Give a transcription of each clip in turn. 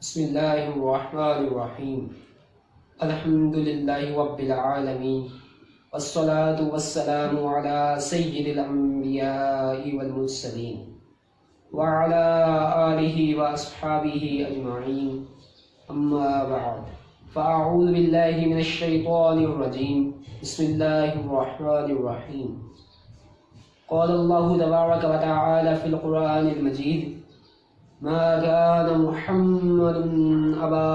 بسم اللہ الرحمن الرحیم الحمد للہ رب العالمین والصلاة والسلام علی سید الانبیاء والمرسلین وعلی آلہ واصحابہ اجمعین اما بعد فاعوذ باللہ من الشیطان الرجیم بسم اللہ الرحمن الرحیم قال اللہ تبارک و تعالی فی القرآن المجید ما كان محمد أبا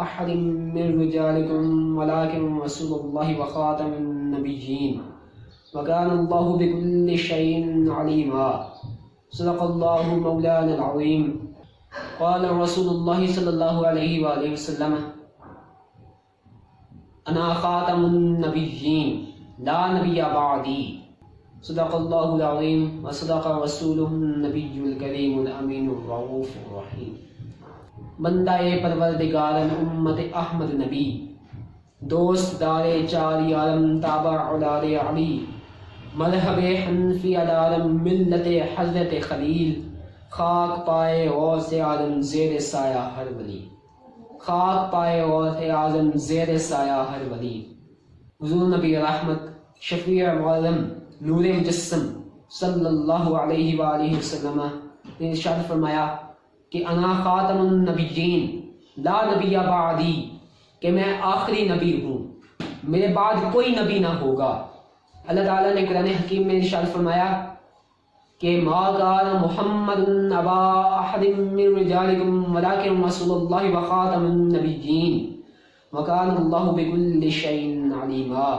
أحد من رجالكم ولكن رسول الله وخاتم النبيين وكان الله بكل شيء عليما صدق الله مولانا العظيم قال رسول الله صلى الله عليه وآله وسلم أنا خاتم النبيين لا نبي بعدي صدق اللہ العظیم وصدق رسولہ النبی الکریم الامین الرؤوف الرحیم۔ بندہ پروردگار امت احمد نبی، دوست دار چار عالم تابع اولاد علی، مذہب حنفی عالم ملت حضرت خلیل، خاک پائے غوث اعظم زیر سایہ ہر ولی، خاک پائے غوث اعظم زیر سایہ ہر ولی۔ حضور نبی رحمت شفیع معظم نور مجسم صلی اللہ علیہ وآلہ وسلم نے ارشاد فرمایا کہ انا خاتم النبیین لا نبی بعدی، کہ میں آخری نبی ہوں، میرے بعد کوئی نبی نہ ہوگا۔ اللہ تعالیٰ نے قرآن حکیم میں ارشاد فرمایا کہ ما کان محمد ابا احد من رجالکم ولکن رسول اللہ وخاتم النبیین وکان اللہ بکل شیء علیما،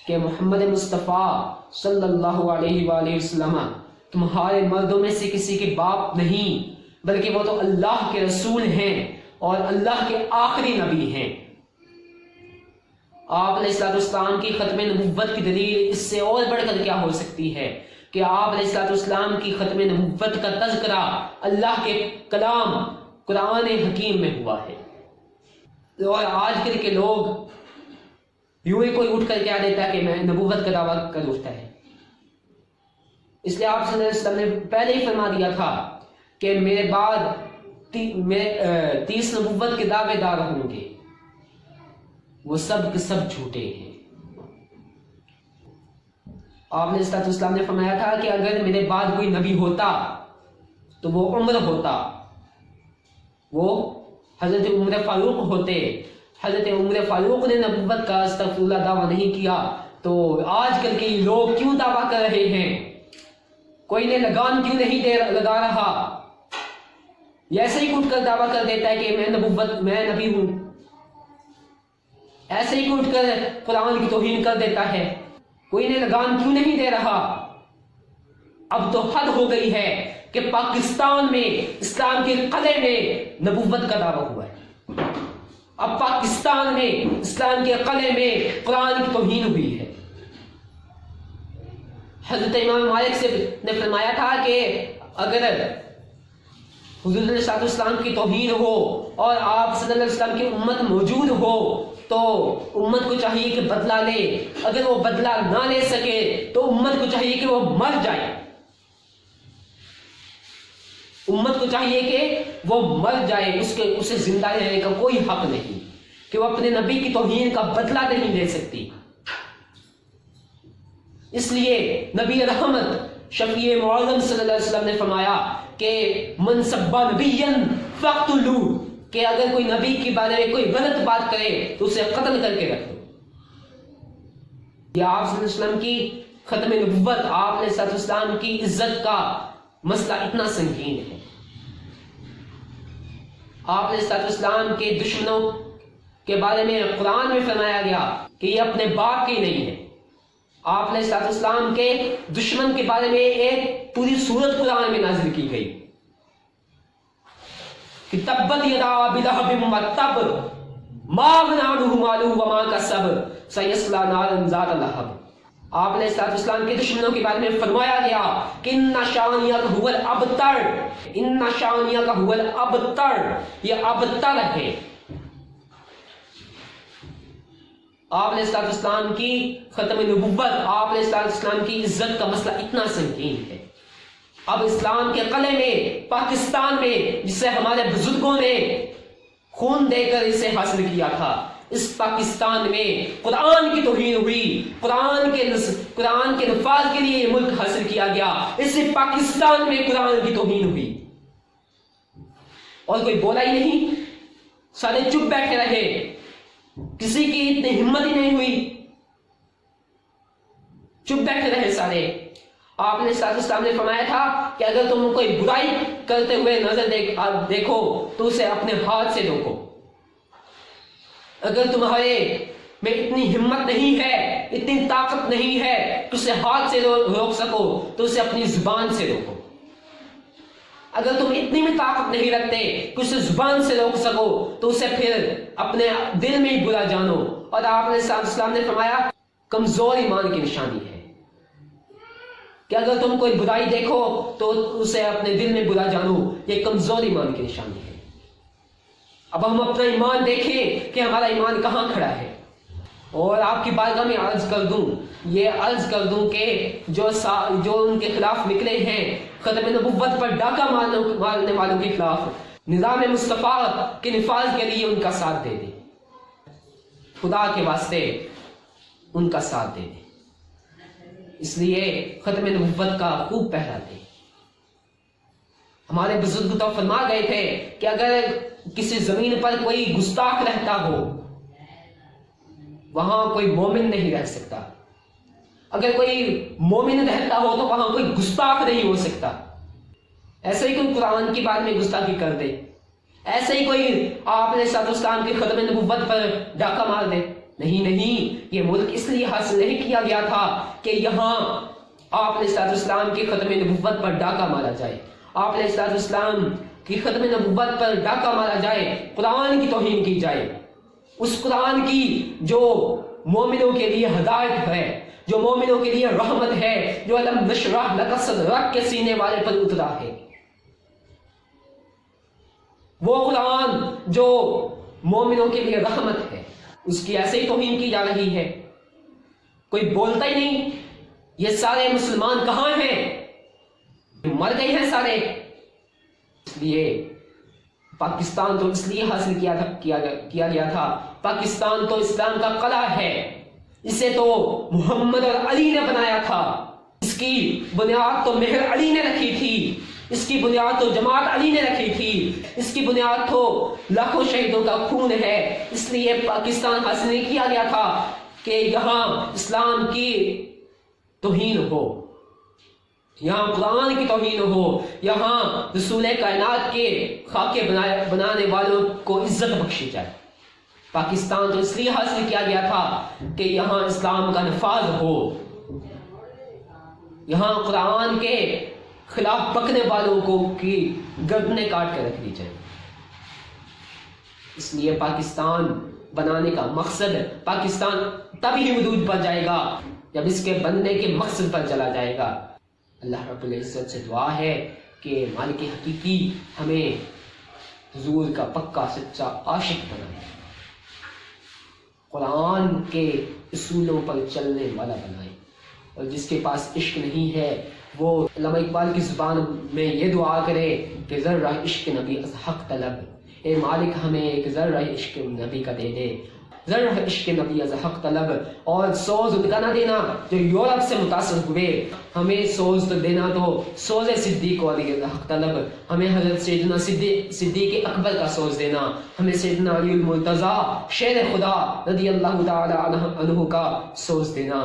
کہ محمد مصطفیٰ صلی اللہ علیہ وآلہ وسلم تمہارے مردوں میں سے کسی کے باپ نہیں، بلکہ وہ تو اللہ کے رسول ہیں اور اللہ کے آخری نبی ہیں۔ آپ علیہ السلام کی ختم نبوت کی دلیل اس سے اور بڑھ کر کیا ہو سکتی ہے کہ آپ علیہ السلام کی ختم نبوت کا تذکرہ اللہ کے کلام قرآن حکیم میں ہوا ہے، اور آج کل کے لوگ یوں ہی کوئی اٹھ کر کیا دیتا ہے کہ میں نبوت کا دعویٰ کر اٹھتا ہے۔ اس لیے آپ صلی اللہ علیہ وسلم نے پہلے ہی فرما دیا تھا کہ میرے بعد 30 نبوت کے دعوے دار ہوں گے، وہ سب کے سب جھوٹے ہیں۔ آپ نے علیہ السلام نے فرمایا تھا کہ اگر میرے بعد کوئی نبی ہوتا تو وہ عمر ہوتا، وہ حضرت عمر فاروق ہوتے۔ حضرت عمر فاروق نے نبوت کا استغفر اللہ دعویٰ نہیں کیا تو آج کل کے لوگ کیوں دعویٰ کر رہے ہیں؟ کوئی نے لگان کیوں نہیں لگا رہا؟ ایسے ہی اٹھ کر دعویٰ کر دیتا ہے کہ میں نبی ہوں، ایسے ہی اٹھ کر قرآن کی توہین کر دیتا ہے۔ کوئی نے لگان کیوں نہیں دے رہا؟ اب تو حد ہو گئی ہے کہ پاکستان میں اسلام کے قلعے میں نبوت کا دعویٰ ہوا ہے۔ اب پاکستان میں اسلام کے قلعے میں قرآن کی توہین ہوئی ہے۔ حضرت امام مالک سے نے فرمایا تھا کہ اگر حضور علیہ السلام کی توہین ہو اور آپ صلی اللہ علیہ وسلم کی امت موجود ہو تو امت کو چاہیے کہ بدلہ لے، اگر وہ بدلہ نہ لے سکے تو امت کو چاہیے کہ وہ مر جائے، امت کو چاہیے کہ وہ مر جائے، اسے زندہ رہنے کا کوئی حق نہیں، کہ وہ اپنے نبی کی توہین کا بدلہ نہیں لے سکتی۔ اس لیے نبی رحمت شفیع معظم صلی اللہ علیہ وسلم نے فرمایا کہ من سب نبیا فاقتلوہ، کہ اگر کوئی نبی کے بارے میں کوئی غلط بات کرے تو اسے قتل کر کے رکھ دو۔ یہ آپ صلی اللہ علیہ وسلم کی ختم نبوت، آپ علیہ السلام کی عزت کا مسئلہ اتنا سنگین ہے۔ آپ علیہ السلام کے دشمنوں کے بارے میں قرآن میں فرمایا گیا کہ یہ اپنے باپ کے نہیں ہے۔ آپ علیہ السلام کے دشمن کے بارے میں ایک پوری سورت قرآن میں نازل کی گئی کہ تبت یدا ابی لہب وتب ما اغنی عنہ مالہ وما کسب سیصلی نارا ذات لہب۔ آپ علیہ السلام کے دشمنوں کے بارے میں فرمایا گیا کہ ان شانیک هو الابتر، ان شانیک هو الابتر، یہ ابتر ہے۔ آپ علیہ السلام کی ختم نبوت، آپ علیہ السلام کی عزت کا مسئلہ اتنا سنگین ہے۔ اب اسلام کے قلعے میں پاکستان میں جسے ہمارے بزرگوں نے خون دے کر اسے حاصل کیا تھا. اس پاکستان میں قرآن کی توہین ہوئی، قرآن کے نفاذ کے لیے یہ ملک حاصل کیا گیا. اس پاکستان میں قرآن کی توہین ہوئی اور کوئی بولا ہی نہیں، سارے چپ بیٹھے رہے، کسی کی اتنی ہمت ہی نہیں ہوئی، چپ بیٹھے رہے سارے. آپ نے اسلام نے فرمایا تھا کہ اگر تم کوئی برائی کرتے ہوئے نظر دیکھو تو اسے اپنے ہاتھ سے روکو. اگر تمہارے میں اتنی ہمت نہیں ہے، اتنی طاقت نہیں ہے کہ اسے ہاتھ سے روک سکو تو اسے اپنی زبان سے روکو. اگر تم اتنی بھی طاقت نہیں رکھتے کہ اسے زبان سے روک سکو تو اسے پھر اپنے دل میں ہی برا جانو. اور آپ نے اسلام نے فرمایا کمزور ایمان کی نشانی ہے کہ اگر تم کوئی برائی دیکھو تو اسے اپنے دل میں برا جانو. یہ کمزور ایمان کی نشانی ہے. اب ہم اپنا ایمان دیکھیں کہ ہمارا ایمان کہاں کھڑا ہے. اور آپ کی بارگاہ میں عرض کر دوں کہ جو ان کے خلاف نکلے ہیں ختم نبوت پر ڈاکہ مارنے والوں کے خلاف، نظام مصطفیٰ کے نفاذ کے لیے ان کا ساتھ دے دیں. خدا کے واسطے ان کا ساتھ دے دیں. اس لیے ختم نبوت کا خوب پہرا دیں. ہمارے بزرگ تو فرما گئے تھے کہ اگر کسی زمین پر کوئی گستاخ رہتا ہو وہاں کوئی مومن نہیں رہ سکتا. اگر کوئی مومن رہتا ہو تو وہاں کوئی گستاخ نہیں ہو سکتا. ایسے ہی کوئی قرآن کی بات میں گستاخی کر دے، ایسے ہی کوئی آپ نے اسلام کی ختم نبوت پر ڈاکہ مار دے. نہیں، یہ ملک اس لیے حاصل نہیں کیا گیا تھا کہ یہاں آپ نے اسلام کی ختم نبوت پر ڈاکہ مارا جائے. آپ نے اسلام کی ختم نبوت پر ڈاکہ مارا جائے، قرآن کی توہین کی جائے. اس قرآن کی جو مومنوں کے لیے ہدایت ہے، جو مومنوں کے لیے رحمت ہے، جو علم نشرح لک صدرک کے سینے والے پر اترا ہے، وہ قرآن جو مومنوں کے لیے رحمت ہے، اس کی ایسے ہی توہین کی جا رہی ہے. کوئی بولتا ہی نہیں. یہ سارے مسلمان کہاں ہیں؟ مر گئے ہیں سارے. اس لیے پاکستان تو اس لیے حاصل کیا گیا تھا. پاکستان تو اسلام کا قلعہ ہے. اسے تو محمد اور علی نے بنایا تھا. اس کی بنیاد تو مہر علی نے رکھی تھی. اس کی بنیاد تو جماعت علی نے رکھی تھی. اس کی بنیاد تو لاکھوں شہیدوں کا خون ہے. اس لیے پاکستان حاصل نہیں کیا گیا تھا کہ یہاں اسلام کی توہین ہو، یہاں قرآن کی توہین ہو، یہاں رسول کائنات کے خاکے بنانے والوں کو عزت بخشی جائے. پاکستان تو اس لیے حاصل کیا گیا تھا کہ یہاں اسلام کا نفاذ ہو، یہاں قرآن کے خلاف بکنے والوں کو کی گردنیں کاٹ کے رکھ دی جائے. اس لیے پاکستان بنانے کا مقصد، پاکستان تب ہی وجود پر جائے گا جب اس کے بننے کے مقصد پر چلا جائے گا. اللہ رب العزت سے دعا ہے کہ مالک حقیقی ہمیں حضور کا پکا سچا عاشق بنائے، قرآن کے اصولوں پر چلنے والا بنائے. اور جس کے پاس عشق نہیں ہے وہ علامہ اقبال کی زبان میں یہ دعا کرے کہ ذرہ عشق نبی از حق طلب. اے مالک ہمیں ایک ذرہ عشق نبی کا دے دے، ذرہ عشق نبی از حق طلب. اور سوز ان کا نہ دینا جو یورپ سے متاثر ہوئے، ہمیں سوز تو دینا تو سوز صدیق علی حق طلب. ہمیں حضرت سیدنا صدیق اکبر کا سوز دینا، ہمیں سیدنا علی المرتضیٰ شیر خدا رضی اللہ تعالی عنہ کا سوز دینا.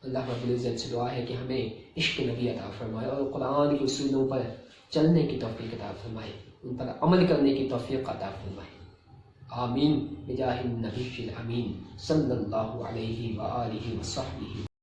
اللہ رب العزت سے دعا ہے کہ ہمیں عشق نبی عطا فرمائے اور قرآن کے اصولوں پر چلنے کی توفیق عطا فرمائے، ان پر عمل کرنے کی توفیق عطا فرمائے. آمین بجاہ النبی الامین صلی اللہ علیہ وآلہ وصحبہ.